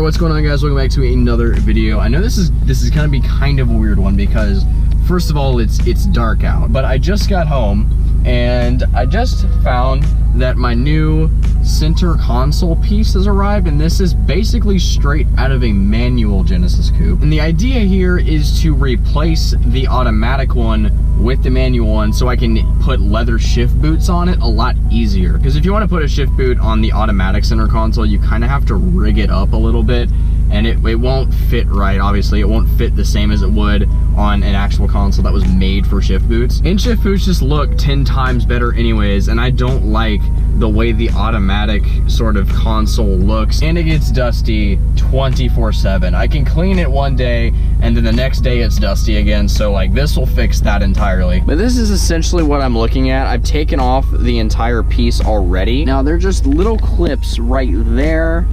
what's going on, guys? Welcome back to another video. I know this is gonna be kind of a weird one because first of all, it's dark out, but I just got home and I just found that my new center console piece has arrived, and this is basically straight out of a manual Genesis Coupe. And the idea here is to replace the automatic one with the manual one so I can put leather shift boots on it a lot easier. Because if you want to put a shift boot on the automatic center console, you kind of have to rig it up a little bit, and it won't fit right. Obviously, it won't fit the same as it would on an actual console that was made for shift boots. And shift boots just look 10 times better anyways, and I don't like the way the automatic sort of console looks, and it gets dusty 24/7. I can clean it one day and then the next day it's dusty again, so like this will fix that entirely. But this is essentially what I'm looking at. I've taken off the entire piece already. Now they're just little clips right there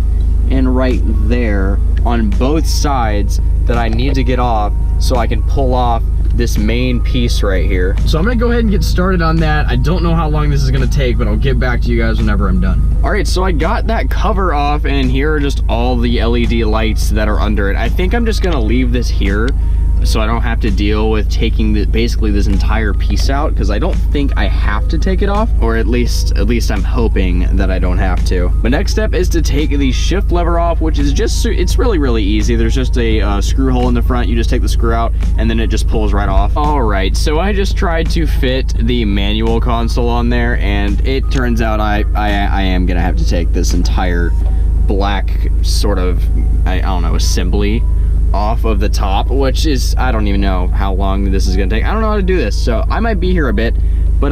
and right there on both sides that I need to get off so I can pull off this main piece right here. So I'm gonna go ahead and get started on that. I don't know how long this is gonna take, but I'll get back to you guys whenever I'm done. All right, so I got that cover off, and here are just all the LED lights that are under it. I think I'm just gonna leave this here so I don't have to deal with taking basically this entire piece out, because I don't think I have to take it off, or at least I'm hoping that I don't have to. But next step is to take the shift lever off, which is just, it's really easy. There's just a screw hole in the front. You just take the screw out and then it just pulls right off. All right, so I just tried to fit the manual console on there, and it turns out I am gonna have to take this entire black sort of, I don't know, assembly off of the top, which is, I don't even know how long this is gonna take. I don't know how to do this, so I might be here a bit, but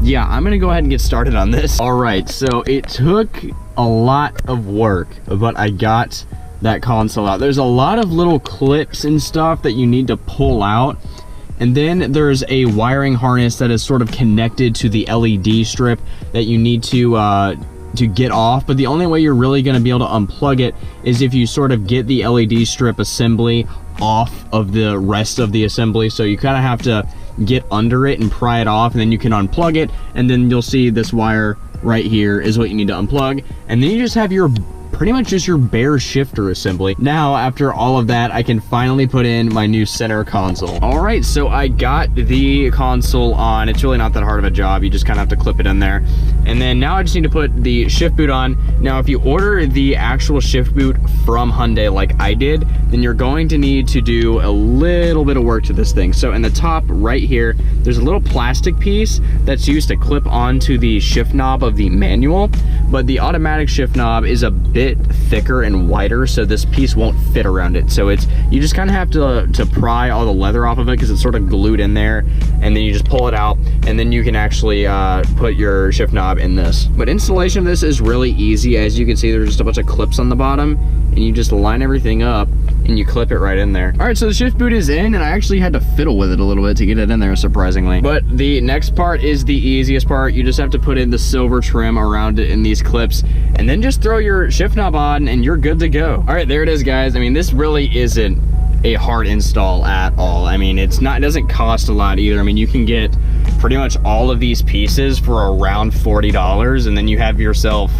yeah, I'm gonna go ahead and get started on this. All right, so it took a lot of work, but I got that console out. There's a lot of little clips and stuff that you need to pull out, and then there's a wiring harness that is sort of connected to the LED strip that you need to get off. But the only way you're really going to be able to unplug it is if you sort of get the LED strip assembly off of the rest of the assembly. So you kind of have to get under it and pry it off, and then you can unplug it, and then you'll see this wire right here is what you need to unplug, and then you just have your pretty much just your bare shifter assembly. Now, after all of that, I can finally put in my new center console. All right, so I got the console on. It's really not that hard of a job. You just kind of have to clip it in there. And then now I just need to put the shift boot on. Now, if you order the actual shift boot from Hyundai like I did, then you're going to need to do a little bit of work to this thing. So in the top right here, there's a little plastic piece that's used to clip onto the shift knob of the manual, but the automatic shift knob is a bit thicker and wider, so this piece won't fit around it. So it's, you just kind of have to pry all the leather off of it because it's sort of glued in there, and then you just pull it out, and then you can actually put your shift knob in this. But installation of this is really easy. As you can see, there's just a bunch of clips on the bottom, and you just line everything up and you clip it right in there. All right, so the shift boot is in, and I actually had to fiddle with it a little bit to get it in there, surprisingly. But the next part is the easiest part. You just have to put in the silver trim around it in these clips, and then just throw your shift knob on and you're good to go. All right, there it is, guys. I mean, this really isn't a hard install at all. I mean, it doesn't cost a lot either. I mean, you can get pretty much all of these pieces for around $40, and then you have yourself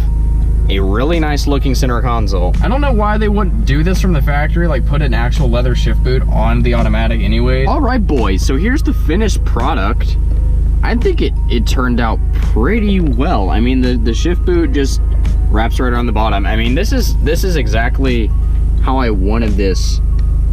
a really nice looking center console. I don't know why they wouldn't do this from the factory, like put an actual leather shift boot on the automatic anyway. All right, boys, so here's the finished product. I think it turned out pretty well. I mean, the shift boot just wraps right around the bottom. I mean, this is exactly how I wanted this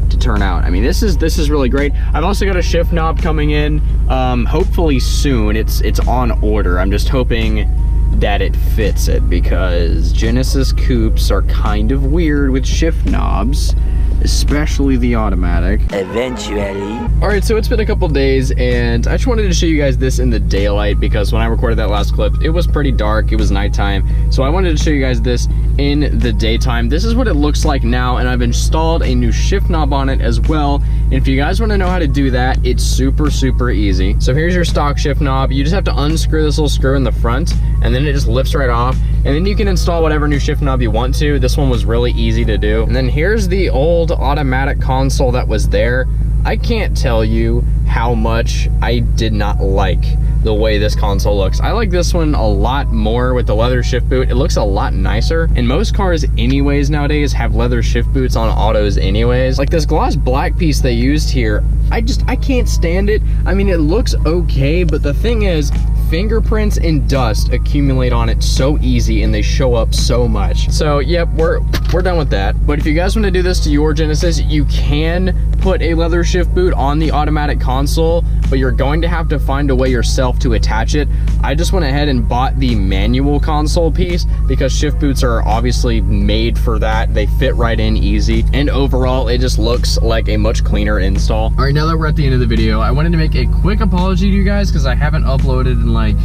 to turn out. I mean, this is really great. I've also got a shift knob coming in, hopefully soon. It's on order. I'm just hoping that it fits it, because Genesis Coupes are kind of weird with shift knobs, especially the automatic. Eventually. All right, so it's been a couple days, and I just wanted to show you guys this in the daylight, because when I recorded that last clip, it was pretty dark. It was nighttime, so I wanted to show you guys this in the daytime. This is what it looks like now, and I've installed a new shift knob on it as well. And if you guys want to know how to do that, it's super easy. So here's your stock shift knob. You just have to unscrew this little screw in the front, and then it just lifts right off, and then you can install whatever new shift knob you want to. This one was really easy to do. And then here's the old automatic console that was there. I can't tell you how much I did not like the way this console looks. I like this one a lot more with the leather shift boot. It looks a lot nicer. And most cars anyways nowadays have leather shift boots on autos anyways. Like this gloss black piece they used here, I can't stand it. I mean, it looks okay, but the thing is, fingerprints and dust accumulate on it so easy and they show up so much. So yep, we're done with that. But if you guys want to do this to your Genesis, you can put a leather shift boot on the automatic console, but you're going to have to find a way yourself to attach it. I just went ahead and bought the manual console piece because shift boots are obviously made for that. They fit right in easy, and overall it just looks like a much cleaner install. All right, now that we're at the end of the video, I wanted to make a quick apology to you guys because I haven't uploaded in like,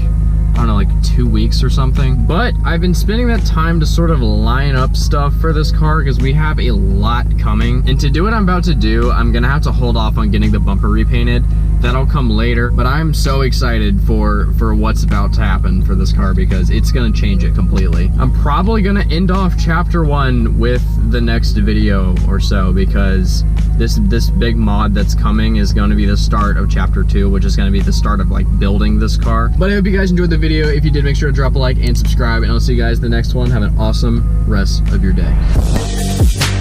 I don't know, like 2 weeks or something. But I've been spending that time to sort of line up stuff for this car because we have a lot coming. And to do what I'm about to do, I'm gonna have to hold off on getting the bumper repainted. That'll come later, but I'm so excited for what's about to happen for this car because it's gonna change it completely. I'm probably gonna end off chapter 1 with the next video or so because this big mod that's coming is going to be the start of chapter 2, which is going to be the start of like building this car. But I hope you guys enjoyed the video. If you did, make sure to drop a like and subscribe, and I'll see you guys in the next one. Have an awesome rest of your day.